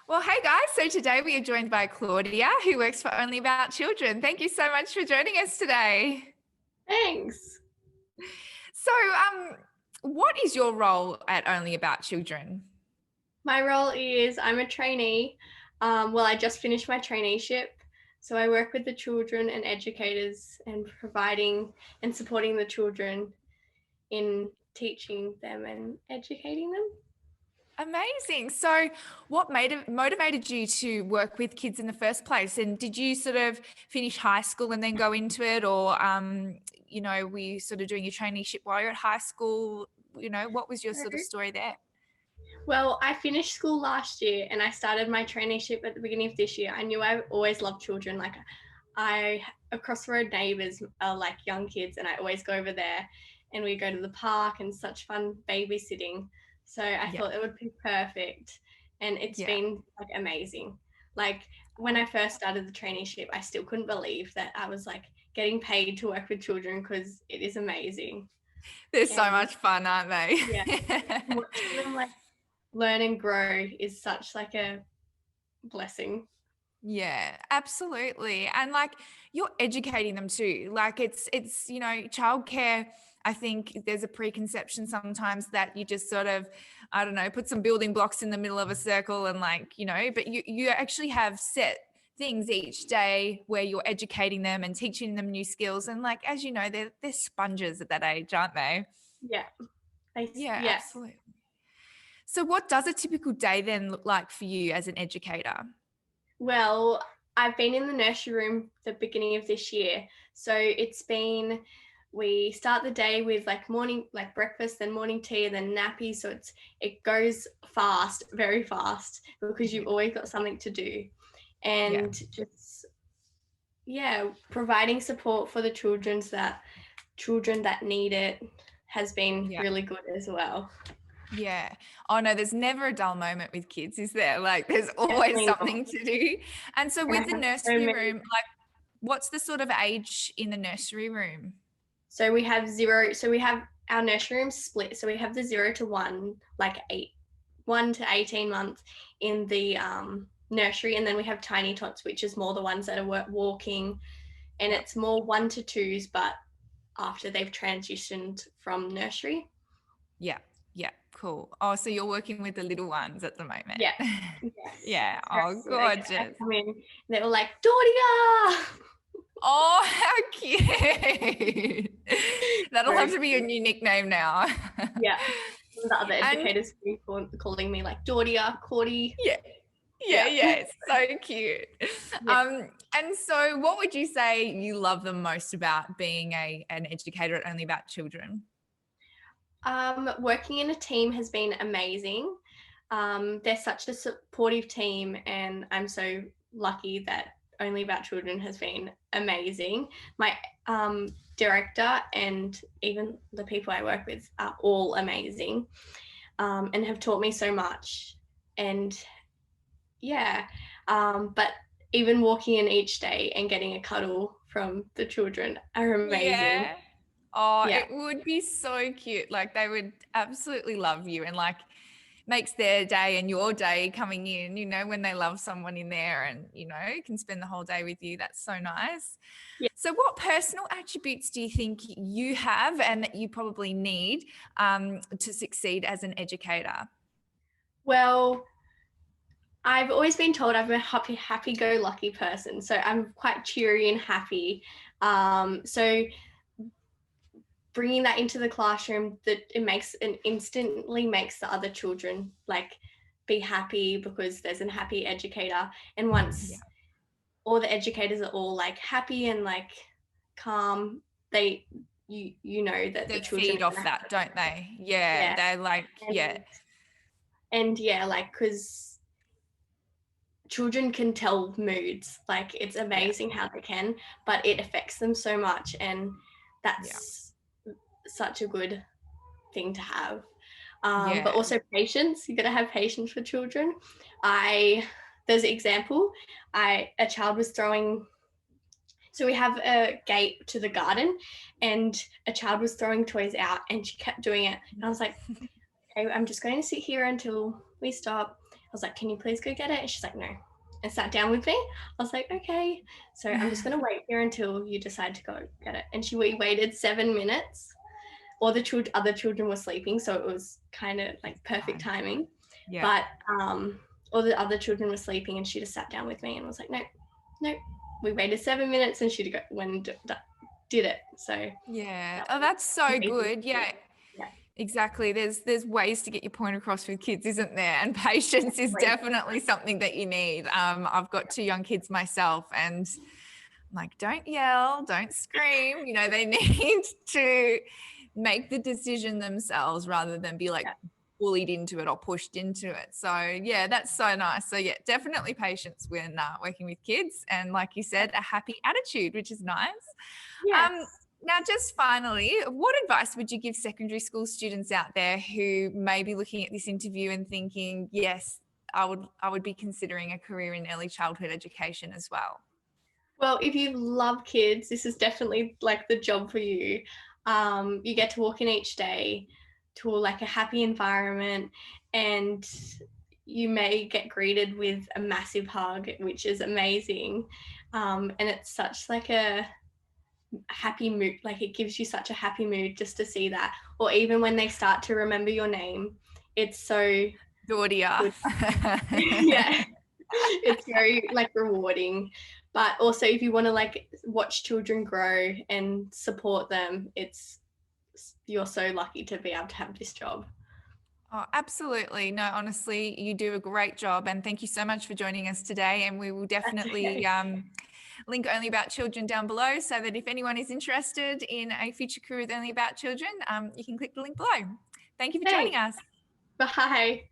Well, hey guys. So today we are joined by Claudia, who works for Only About Children. Thank you so much for joining us today. Thanks. So, what is your role at Only About Children? My role is I'm a trainee. I just finished my traineeship. So I work with the children and educators and providing and supporting the children in teaching them and educating them. Amazing. So, what motivated you to work with kids in the first place? And did you sort of finish high school and then go into it, or were you sort of doing your traineeship while you're at high school? What was your sort of story there? Well, I finished school last year and I started my traineeship at the beginning of this year. I knew I always loved children. I across the road neighbours are like young kids and I always go over there and we go to the park and such fun babysitting. So I Yeah, thought it would be perfect and it's yeah. been like amazing. Like when I first started the traineeship, I still couldn't believe that I was like getting paid to work with children because it is amazing. They're so And much fun, aren't they? yeah, watching them like learn and grow is such like a blessing. Yeah, absolutely. And like you're educating them too. Like it's childcare, I think there's a preconception sometimes that you just sort of, I don't know, put some building blocks in the middle of a circle and but you actually have set things each day where you're educating them and teaching them new skills. And like as you know, they're sponges at that age, aren't they? Yeah. Yeah, Yeah. absolutely. So what does a typical day then look like for you as an educator? Well, I've been in the nursery room the beginning of this year. So we start the day with like morning like breakfast, then morning tea, and then nappy. So it goes fast, very fast, because you've always got something to do. Yeah. And just providing support for the children that need it has been Yeah. really good as well. Yeah. Oh no, there's never a dull moment with kids, is there? Like there's always Definitely not. something to do. And so And with I the have so nursery many. room, like what's the sort of age in the nursery room? So we have zero. So we have our nursery room split. So we have the 0 to 1, like 1 to 18 months in the nursery, and then we have tiny tots, which is more the ones that are walking, and Yep. it's more 1 to 2s, but after they've transitioned from nursery. Yeah. Yeah. Cool. Oh, so you're working with the little ones at the moment. Yeah. Yes. Yeah. It's very Oh, sweet. I gorgeous. come in, they're all like, Claudia. Oh, how cute. That'll have Very to be your cute. new nickname now. Yeah. The other And educators calling me like Claudia, Claudie. yeah, yeah, Yeah. yeah, it's so cute. Yeah. And so what would you say you love the most about being an educator at Only About Children? Working in a team has been amazing. They're such a supportive team, and I'm so lucky that Only About Children has been amazing. My director and even the people I work with are all amazing, and have taught me so much. And yeah, but even walking in each day and getting a cuddle from the children are amazing. Yeah. Oh, Yeah. it would be so cute. Like they would absolutely love you and like makes their day and your day coming in, when they love someone in there and, can spend the whole day with you. That's so nice. Yeah. So what personal attributes do you think you have and that you probably need to succeed as an educator? Well, I've always been told I'm a happy-go-lucky person, so I'm quite cheery and happy. So bringing that into the classroom, that it instantly makes the other children like be happy because there's an happy educator. And Yeah. once all the educators are all like happy and like calm, you know that the They children feed are off gonna that, don't they? Yeah, yeah. they're like, yeah, And yeah, like because children can tell moods. Like it's yeah, amazing how they can, but it affects them so much, and yeah, that's such a good thing to have. But yeah, also patience. You got to have patience for children. There's an example. A child was throwing. So we have a gate to the garden, and a child was throwing toys out, and she kept doing it. And I was like, okay, I'm just going to sit here until we stop. was like, can you please go get it? And she's like, no. And sat down with me. I was like, okay. So I'm just going to wait here until you decide to go get it. And we waited 7 minutes. All the other children were sleeping, so it was kind of like perfect timing. Yeah. But all the other children were sleeping, and she just sat down with me and was like, no. We waited 7 minutes, and she did it. So yeah. Oh, that's so amazing. good. Yeah. Yeah. Exactly. There's ways to get your point across with kids, isn't there? And patience is definitely something that you need. I've got 2 young kids myself, and I'm like, don't yell, don't scream. You know, they need to make the decision themselves rather than be like bullied into it or pushed into it. So yeah, that's so nice. So yeah, definitely patience when working with kids, and like you said, a happy attitude, which is nice. Yes. Now, just finally, what advice would you give secondary school students out there who may be looking at this interview and thinking, yes, I would be considering a career in early childhood education as well? Well, if you love kids, this is definitely like the job for you. You get to walk in each day to like a happy environment, and you may get greeted with a massive hug, which is amazing. And it's such like a happy mood, like it gives you such a happy mood just to see that. Or even when they start to remember your name, it's so Claudia. yeah, it's very like rewarding. But also if you want to like watch children grow and support them, you're so lucky to be able to have this job. Oh, absolutely. No, honestly, you do a great job. And thank you so much for joining us today. And we will definitely link Only About Children down below, so that if anyone is interested in a future career with Only About Children, you can click the link below. Thank you for joining us. Bye.